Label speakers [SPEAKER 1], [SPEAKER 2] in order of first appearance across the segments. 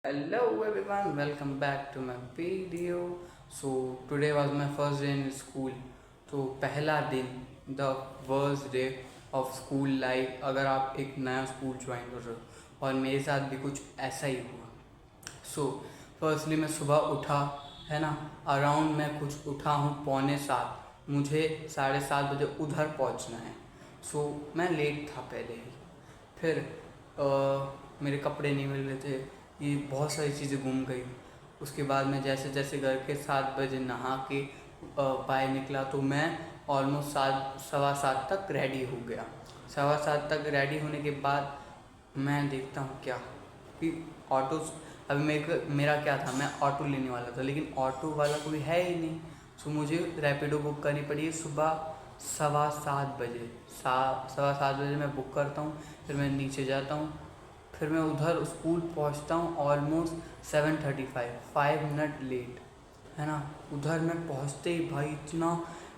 [SPEAKER 1] Hello everyone, welcome back to my video. So today was my first day in school. तो पहला दिन the worst day of school life अगर आप एक नया स्कूल ज्वाइन कर रहे हो, और मेरे साथ भी कुछ ऐसा ही हुआ. सो फर्स्टली मैं सुबह उठा, है ना. अराउंड मैं कुछ उठा हूँ 6:45. मुझे 7:30 बजे उधर पहुँचना है. सो मैं लेट था पहले ही. फिर मेरे कपड़े नहीं मिल रहे थे, ये बहुत सारी चीज़ें घूम गई. उसके बाद मैं जैसे जैसे घर के 7 बजे नहा के बाहर निकला तो मैं ऑलमोस्ट 7 सवा 7 तक रेडी हो गया. 7:15 तक रेडी होने के बाद मैं देखता हूँ क्या कि ऑटो. अभी मेरा क्या था, मैं ऑटो लेने वाला था लेकिन ऑटो वाला कोई है ही नहीं. सो मुझे रैपिडो बुक करनी पड़ी. सुबह 7:15 बजे 7:15 मैं बुक करता हूँ. फिर मैं नीचे जाता हूँ. फिर मैं उधर स्कूल पहुँचता हूँ ऑलमोस्ट 7:35, 5 मिनट लेट, है ना. उधर मैं पहुँचते ही भाई इतना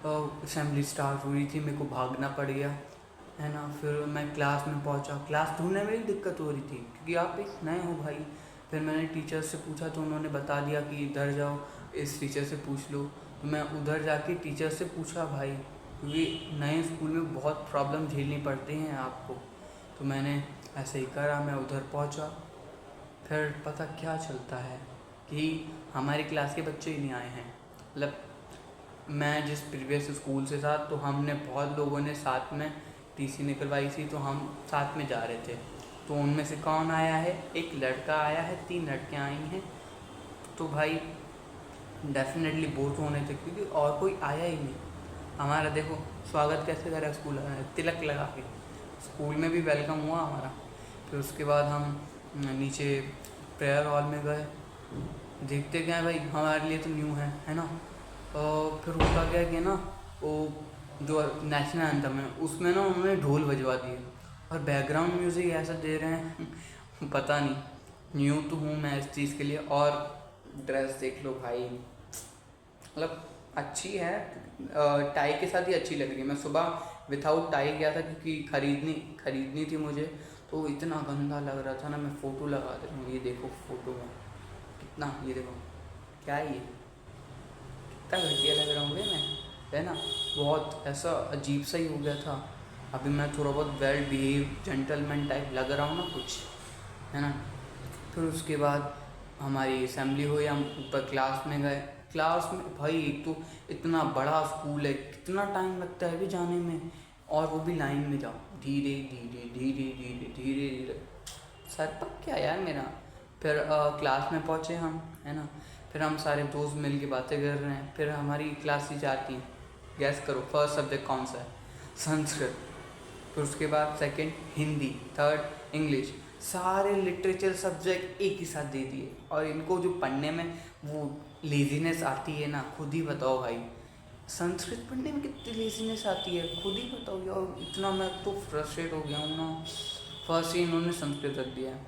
[SPEAKER 1] असेंबली स्टार्ट हुई थी, मेरे को भागना पड़ गया, है ना. फिर मैं क्लास में पहुँचा. क्लास ढूंढने में ही दिक्कत हो रही थी क्योंकि आप एक नए हो भाई. फिर मैंने टीचर से पूछा तो उन्होंने बता दिया कि इधर जाओ, इस टीचर से पूछ लो. तो मैं उधर जाके टीचर से पूछा भाई, क्योंकि नए स्कूल में बहुत प्रॉब्लम झेलनी पड़ती हैं आपको. तो मैंने ऐसे ही करा, मैं उधर पहुंचा. फिर पता क्या चलता है कि हमारी क्लास के बच्चे ही नहीं आए हैं. मतलब मैं जिस प्रीवियस स्कूल से था तो हमने बहुत लोगों ने साथ में टीसी निकलवाई थी, तो हम साथ में जा रहे थे. तो उनमें से कौन आया है, एक लड़का आया है, 3 लड़कियां आई हैं. तो भाई डेफिनेटली बोर तो होने थे क्योंकि और कोई आया ही नहीं. हमारा देखो स्वागत कैसे करा स्कूल, तिलक लगा के. स्कूल में भी वेलकम हुआ हमारा. फिर उसके बाद हम नीचे प्रेयर हॉल में गए. देखते क्या है भाई, हमारे लिए तो न्यू है ना. फिर होता क्या कि ना, वो जो नेशनल एंथम है उसमें ना उन्होंने ढोल बजवा दिए और बैकग्राउंड म्यूज़िक ऐसा दे रहे हैं पता नहीं. न्यू तो हूँ मैं इस चीज़ के लिए. और ड्रेस देख लो भाई, मतलब अच्छी है, टाई के साथ ही अच्छी लग रही है. मैं सुबह विथाउट टाई गया था क्योंकि खरीदनी थी मुझे. तो इतना गंदा लग रहा था ना, मैं फ़ोटो लगा दे रहा हूँ. ये देखो फ़ोटो में कितना, ये देखो क्या है, ये कितना घटिया लग रहा हूँ मैं, है ना. बहुत ऐसा अजीब सा ही हो गया था. अभी मैं थोड़ा बहुत वेल बिहेव जेंटलमैन टाइप लग रहा हूँ ना कुछ, है ना. फिर उसके बाद हमारी असेंबली हुई, हम ऊपर क्लास में गए. क्लास में भाई एक तो इतना बड़ा स्कूल है, कितना टाइम लगता है भी जाने में, और वो भी लाइन में जाओ, धीरे धीरे धीरे धीरे धीरे धीरे. सर पक क्या यार मेरा. फिर क्लास में पहुँचे हम, है ना. फिर हम सारे दोस्त मिल के बातें कर रहे हैं. फिर हमारी क्लास ही जाती है, गैस करो फर्स्ट सब्जेक्ट कौन सा है, संस्कृत. फिर उसके बाद सेकंड हिंदी, थर्ड इंग्लिश. सारे लिटरेचर सब्जेक्ट एक ही साथ दे दिए. और इनको जो पढ़ने में वो लेजीनेस आती है ना, खुद ही बताओ भाई. संस्कृत पढ़ने में कितनी लेजीनेस आती है, खुद ही बताओ यार. इतना मैं तो फ्रस्ट्रेट हो गया हूँ ना. फर्स्ट ही इन्होंने संस्कृत रख दिया है.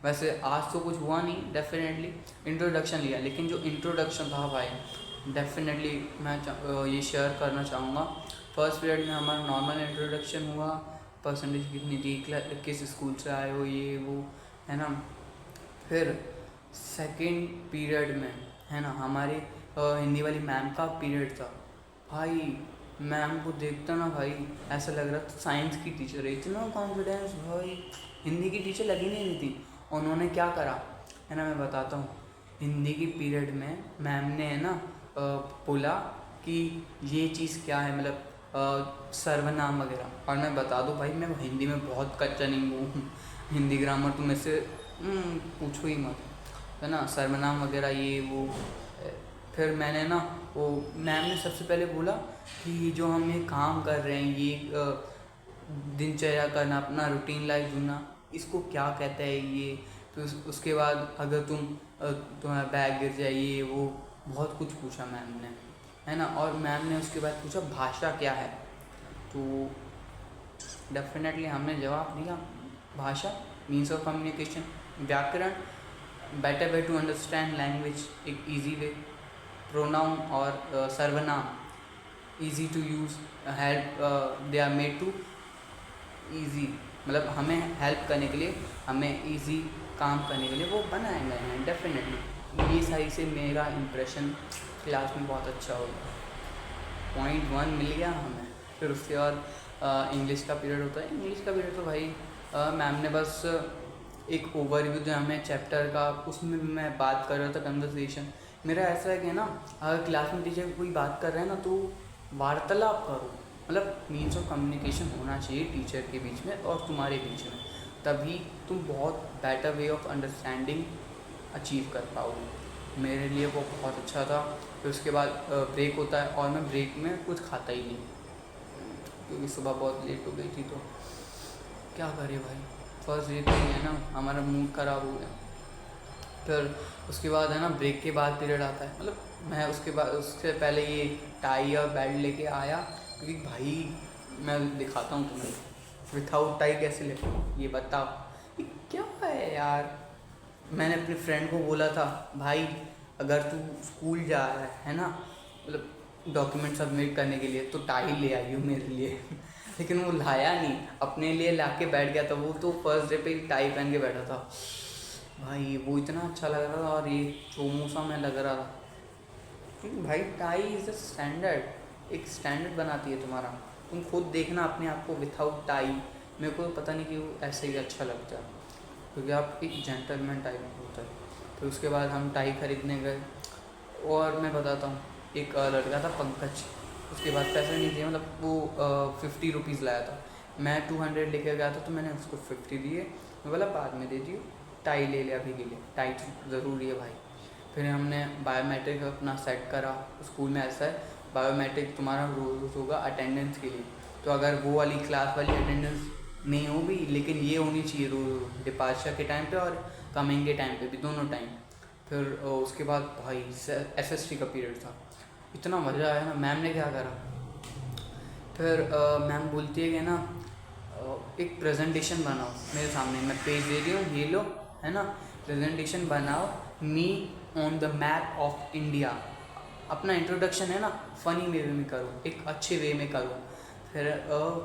[SPEAKER 1] वैसे आज तो कुछ हुआ नहीं, डेफिनेटली इंट्रोडक्शन लिया, लेकिन जो इंट्रोडक्शन था भाई डेफिनेटली मैं ये शेयर करना चाहूँगा. फर्स्ट पीरियड में हमारा नॉर्मल इंट्रोडक्शन हुआ, परसेंटेज कितनी थी, किस स्कूल से आए हो, ये वो, है ना. फिर सेकंड पीरियड में, है ना, हमारे हिंदी वाली मैम का पीरियड था. भाई मैम को देखता ना भाई ऐसा लग रहा था साइंस की टीचर है. इतना कॉन्फिडेंस भाई, हिंदी की टीचर लगी नहीं रही थी. उन्होंने क्या करा, है ना, मैं बताता हूँ. हिंदी की पीरियड में मैम ने, है ना, बोला कि ये चीज़ क्या है, मतलब सर्वनाम वगैरह. और मैं बता दूँ भाई, मैं हिंदी में बहुत कच्चा नहीं हूँ. हिंदी ग्रामर तो मेरे से पूछो ही मत, है ना. सर्वनाम वगैरह ये वो. फिर मैंने ना, वो मैम ने सबसे पहले बोला कि जो हम ये काम कर रहे हैं, ये दिनचर्या करना, अपना रूटीन लाइफ जीना, इसको क्या कहते हैं ये. तो उसके बाद अगर तुम्हारा बैग गिर जाए, ये वो बहुत कुछ पूछा मैम ने, है ना. और मैम ने उसके बाद पूछा भाषा क्या है. तो डेफिनेटली हमने जवाब दिया, भाषा मीन्स ऑफ कम्युनिकेशन, व्याकरण, better way to understand language, एक इजी वे. प्रोनाउन और सर्वनाम easy to use, help, they are made to easy, मतलब हमें हेल्प करने के लिए हमें ईजी काम करने के लिए वो बनाए गए हैं डेफिनेटली। ये सही से मेरा इम्प्रेशन क्लास में बहुत अच्छा हो गया, 0.1 मिल गया हमें। फिर उसके बाद इंग्लिश का पीरियड होता है। इंग्लिश का पीरियड तो भाई मैम ने बस एक ओवरव्यू दिया हमें चैप्टर का, उसमें भी मैं बात कर रहा था कन्वर्सेशन। मेरा ऐसा है कि ना, अगर क्लास में टीचर कोई बात कर रहे हैं ना तो वार्तालाप करो, मतलब मीन्स ऑफ कम्युनिकेशन होना चाहिए टीचर के बीच में और तुम्हारे बीच में, तभी तुम बहुत better way of understanding achieve कर पाओगे। मेरे लिए वो बहुत अच्छा था। फिर उसके बाद ब्रेक होता है और मैं ब्रेक में कुछ खाता ही नहीं, क्योंकि सुबह बहुत लेट हो गई थी। तो क्या करें भाई, फर्स्ट डे पे ही है ना हमारा मूड ख़राब हो गया। फिर उसके बाद है ना ब्रेक के बाद पीरियड आता है, मतलब मैं उसके बाद उससे पहले ये टाई और बेल्ट लेके आया, क्योंकि भाई मैं दिखाता हूँ तुम्हें विथाउट टाई कैसे लेते हो, ये बताओ ये क्या है यार। मैंने अपने फ्रेंड को बोला था, भाई अगर तू स्कूल जा रहा है ना, मतलब डॉक्यूमेंट सबमिट करने के लिए, तो टाई ले आई हो मेरे लिए लेकिन वो लाया नहीं, अपने लिए ला के बैठ गया था। वो तो फर्स्ट डे पे टाई पहन के बैठा था भाई, वो इतना अच्छा लग रहा था और ये चोमू सा मैं लग रहा था, क्योंकि भाई टाई इज़ अ स्टैंडर्ड, एक स्टैंडर्ड बनाती है तुम्हारा। तुम खुद देखना अपने आप को विथाउट टाई, मेरे को पता नहीं क्यों ऐसे ही अच्छा लगता है, क्योंकि आप एक जेंटलमैन टाइप होता है। फिर उसके बाद हम टाई खरीदने गए, और मैं बताता हूँ, एक लड़का था पंकज, उसके बाद पैसे नहीं दिए, मतलब वो 50 रुपीज़ लाया था, मैं 200 लेके गया था, तो मैंने उसको 50 दिए, मैं बोला बाद में दे दियो, टाई ले ले अभी के लिए, टाई ज़रूरी है भाई। फिर हमने बायोमेट्रिक अपना सेट करा। स्कूल में ऐसा है, बायोमेट्रिक तुम्हारा रोज़ होगा अटेंडेंस के लिए, तो अगर वो वाली क्लास वाली अटेंडेंस नहीं होगी, लेकिन ये होनी चाहिए रोज़, डिपार्चर के टाइम पे और कमिंग के टाइम पे भी, दोनों टाइम। फिर उसके बाद भाई SST का पीरियड था, इतना मज़ा आया ना। मैम ने क्या करा, फिर मैम बोलती है कि ना एक प्रेजेंटेशन बनाओ मेरे सामने, मैं पेज दे रही हूँ, ये लो, है ना, प्रेजेंटेशन बनाओ, me on the map of India. अपना इंट्रोडक्शन है ना फ़नी वे में करो, एक अच्छे वे में करो। फिर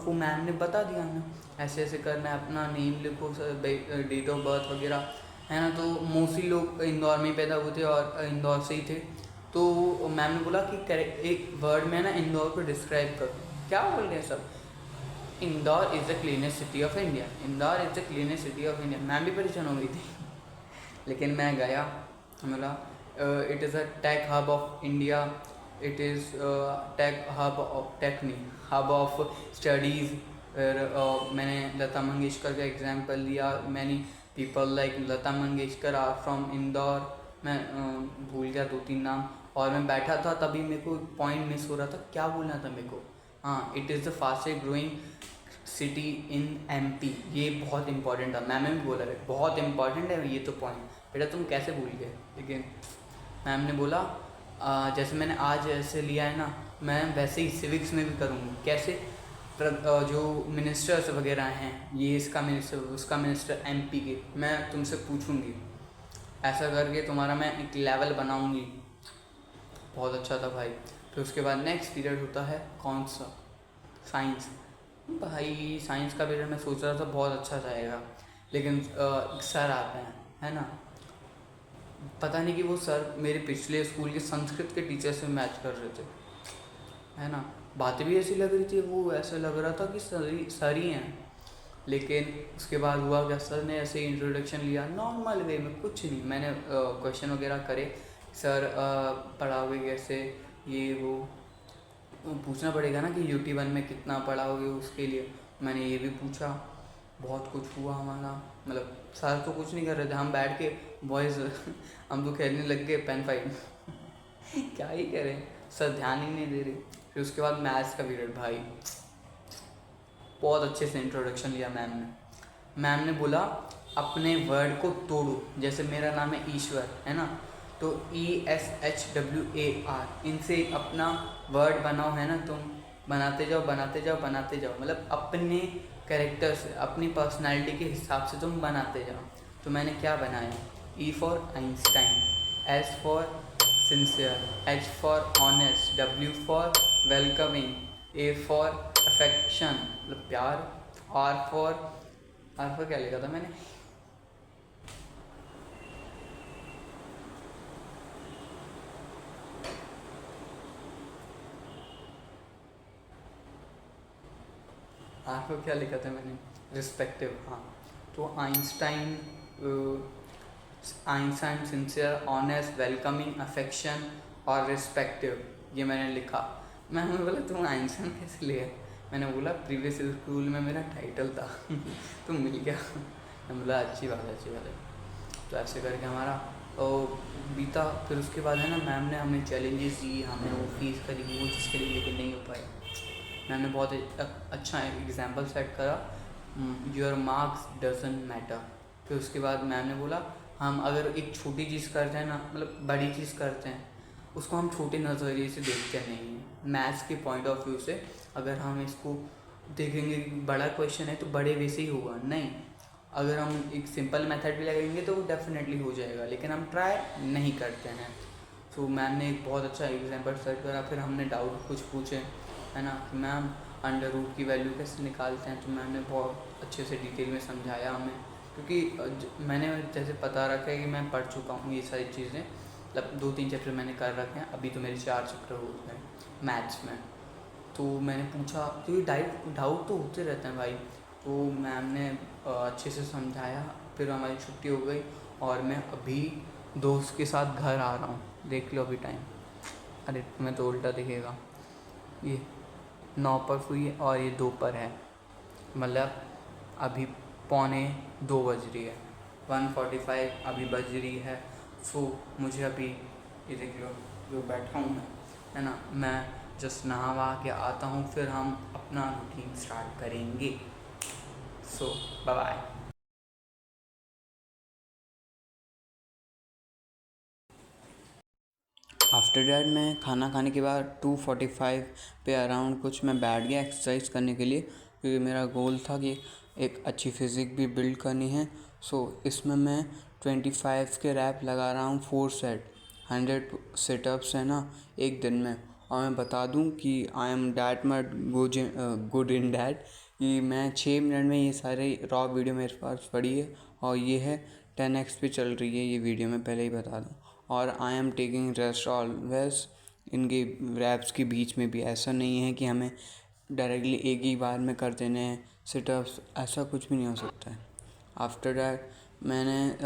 [SPEAKER 1] वो मैम ने बता दिया हमें ऐसे ऐसे करना है, अपना नेम लिखो, डेट ऑफ बर्थ वगैरह, है ना। तो मोस्टली लोग इंदौर में पैदा हुए थे और इंदौर से ही थे, तो मैम ने बोला कि एक वर्ड में ना इंदौर को डिस्क्राइब करो। क्या बोल रहे हैं सब, Indore is the cleanest city of India, Indore is the cleanest city of India. Ma'am भी परेशान हो गई थी लेकिन मैं गया, बोला it is a tech hub of India, it is tech hub of hub of studies. फिर मैंने लता मंगेशकर का एग्जाम्पल लिया, many people like Lata Mangeshkar are from Indore. मैं भूल गया 2-3 नाम, और मैं बैठा था तभी मेरे को पॉइंट मिस हो रहा था, क्या बोलना था मेरे को, हाँ, it is the fastest growing city in MP। ये बहुत इंपॉर्टेंट है, मैम ने भी बोला है बहुत इंपॉर्टेंट है ये तो पॉइंट, बेटा तुम कैसे भूल गए। लेकिन मैम ने बोला जैसे मैंने आज ऐसे लिया है ना, मैं वैसे ही सिविक्स में भी करूँगी। कैसे, जो मिनिस्टर्स वगैरह हैं, ये इसका मिनिस्टर उसका मिनिस्टर MP के, मैं तुमसे पूछूंगी, ऐसा करके तुम्हारा मैं एक लेवल बनाऊंगी। बहुत अच्छा था भाई। फिर उसके बाद नेक्स्ट पीरियड होता है कौन सा, साइंस। भाई साइंस का पीरियड मैं सोच रहा था बहुत अच्छा जाएगा, लेकिन सर आते हैं, है ना, पता नहीं कि वो सर मेरे पिछले स्कूल के संस्कृत के टीचर से मैच कर रहे थे, है ना। बातें भी ऐसी लग रही थी, वो ऐसा लग रहा था कि सर ही हैं। लेकिन उसके बाद हुआ क्या, सर ने ऐसे ही इंट्रोडक्शन लिया नॉर्मल वे में, कुछ नहीं, मैंने क्वेश्चन वगैरह करे, सर पढ़ाओगे कैसे, ये वो पूछना पड़ेगा ना कि UT1 में कितना पढ़ाओगे, उसके लिए मैंने ये भी पूछा। बहुत कुछ हुआ हमारा, मतलब सर तो कुछ नहीं कर रहे थे, हम बैठ के बॉयज़ हम तो खेलने लग गए पेन फाइट क्या ही करें, सर ध्यान ही नहीं दे रहे। फिर उसके बाद मैथ्स का पीरियड, भाई बहुत अच्छे से इंट्रोडक्शन लिया मैम ने। मैम ने बोला अपने वर्ड को तोड़ो, जैसे मेरा नाम है ईश्वर, है ना, तो ESHWAR, इनसे अपना वर्ड बनाओ, है ना, तुम बनाते जाओ बनाते जाओ बनाते जाओ, मतलब अपने कैरेक्टर से, अपनी पर्सनालिटी के हिसाब से तुम बनाते जाओ। तो मैंने क्या बनाया, E for Einstein, S for sincere, H for honest, W for welcoming, A for affection मतलब प्यार, R फॉर क्या लिखा था मैंने, आर को क्या लिखा था मैंने, रिस्पेक्टिव, हाँ। तो Einstein, Einstein sincere, honest, welcoming, affection और रिस्पेक्टिव, ये मैंने लिखा। मैंने बोला तुम आइंस्टाइन कैसे लिया? मैंने बोला प्रीवियस स्कूल में मेरा टाइटल था तो मिल गया। मैंने बोला अच्छी बात है, अच्छी बात है। तो ऐसे करके हमारा बीता। फिर उसके बाद है ना, मैम ने हमें चैलेंजेस दी, हमें वो फीस करी, वो चीज़ करी, लेकिन नहीं हो पाया। मैम ने बहुत अच्छा एग्जाम्पल सेट करा, योर मार्क्स डजंट मैटर। फिर उसके बाद मैम ने बोला हम अगर एक छोटी चीज़ करते हैं ना, मतलब बड़ी चीज़ करते हैं, उसको हम छोटे नज़रिए से देखते नहीं हैं। मैथ्स के पॉइंट ऑफ व्यू से अगर हम इसको देखेंगे कि बड़ा क्वेश्चन है तो बड़े वैसे ही होगा, नहीं। अगर हम एक सिंपल मेथड भी लगाएंगे तो वो डेफिनेटली हो जाएगा, लेकिन हम ट्राई नहीं करते हैं। तो मैम ने एक बहुत अच्छा एग्जाम्पल सेट करा। फिर हमने डाउट कुछ पूछे, है ना, कि मैम अंडर रूट की वैल्यू कैसे निकालते हैं। तो मैम ने बहुत अच्छे से डिटेल में समझाया हमें, क्योंकि मैंने जैसे पता रखा है कि मैं पढ़ चुका हूँ ये सारी चीज़ें, मतलब 2-3 चैप्टर मैंने कर रखे हैं, अभी तो मेरे 4 चैप्टर हो गए मैथ्स में। तो मैंने पूछा, क्योंकि डाउट तो होते रहते हैं भाई। तो मैम ने अच्छे से समझाया। फिर हमारी छुट्टी हो गई और मैं अभी दोस्त के साथ घर आ रहा हूँ। देख लो अभी टाइम, अरे तुम्हें तो उल्टा दिखेगा, ये 9 पर हुई है और ये 2 पर है, मतलब अभी 1:45 बज रही है, 1:45 अभी बज रही है। सो मुझे अभी, ये देख लो जो बैठा हूँ मैं, है ना, मैं जस्ट नहा वहा के आता हूँ, फिर हम अपना रूटीन स्टार्ट करेंगे। सो बाय बाय। आफ्टर डैट मैं खाना खाने के बाद 2:45 पे अराउंड कुछ मैं बैठ गया एक्सरसाइज करने के लिए, क्योंकि मेरा गोल था कि एक अच्छी फिज़िक भी बिल्ड करनी है। सो इसमें मैं 25 के रैप लगा रहा हूँ, 4 सेट, 100 सिटअप्स है ना एक दिन में। और मैं बता दूँ कि I am that much good in that, कि मैं 6 मिनट में ये सारे रॉ वीडियो मेरे पास पड़ी है, और ये है 10x पे चल रही है ये वीडियो, मैं पहले ही बता दूँ। और I am taking rest always, इनके रैप्स के बीच में भी। ऐसा नहीं है कि हमें डायरेक्टली एक ही बार में कर देने हैं सिटअप्स, ऐसा कुछ भी नहीं हो सकता है। आफ्टर डैट मैंने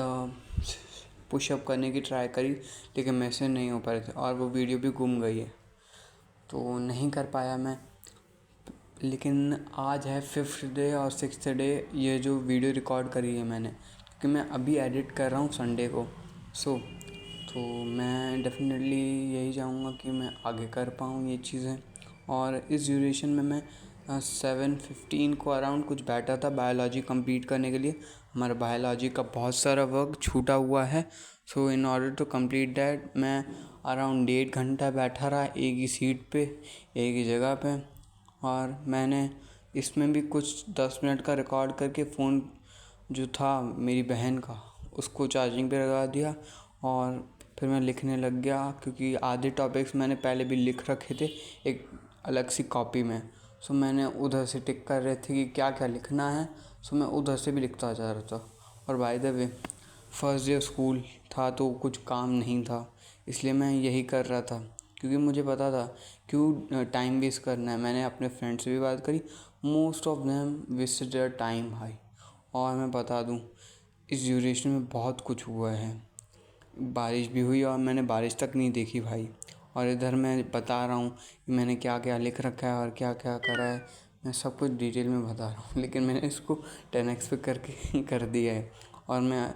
[SPEAKER 1] पुशअप करने की ट्राई करी, लेकिन मेरे से नहीं हो पा रहे थे, और वो वीडियो भी गुम गई है, तो नहीं कर पाया मैं। लेकिन आज है 5th डे और 6th डे, ये जो वीडियो रिकॉर्ड करी है मैंने, क्योंकि मैं अभी एडिट कर रहा हूँ संडे को। तो मैं डेफिनेटली यही चाहूँगा कि मैं आगे कर पाऊँ ये चीज़ें। और इस ड्यूरेशन में मैं 7:15 को अराउंड कुछ बैठा था बायोलॉजी कंप्लीट करने के लिए। हमारा बायोलॉजी का बहुत सारा वर्क छूटा हुआ है। So in order to complete that मैं अराउंड 1.5 घंटा बैठा रहा एक ही सीट पे, एक ही जगह पे। और मैंने इसमें भी कुछ 10 मिनट का रिकॉर्ड करके फ़ोन जो था मेरी बहन का, उसको चार्जिंग पे लगा दिया, और फिर मैं लिखने लग गया, क्योंकि आधे टॉपिक्स मैंने पहले भी लिख रखे थे एक अलग सी कॉपी में। सो मैंने उधर से टिक कर रहे थे कि क्या क्या लिखना है, सो मैं उधर से भी लिखता जा रहा था। और by the way first day school था तो कुछ काम नहीं था, इसलिए मैं यही कर रहा था, क्योंकि मुझे पता था क्यों टाइम वेस्ट करना है। मैंने अपने फ्रेंड से भी बात करी, most of them wasted their time भाई। और मैं बता दूं, इस ड्यूरेशन में बहुत कुछ हुआ है, बारिश भी हुई और मैंने बारिश तक नहीं देखी भाई। और इधर मैं बता रहा हूँ कि मैंने क्या क्या लिख रखा है और क्या क्या करा है, मैं सब कुछ डिटेल में बता रहा हूँ, लेकिन मैंने इसको 10x पे करके कर दिया है। और मैं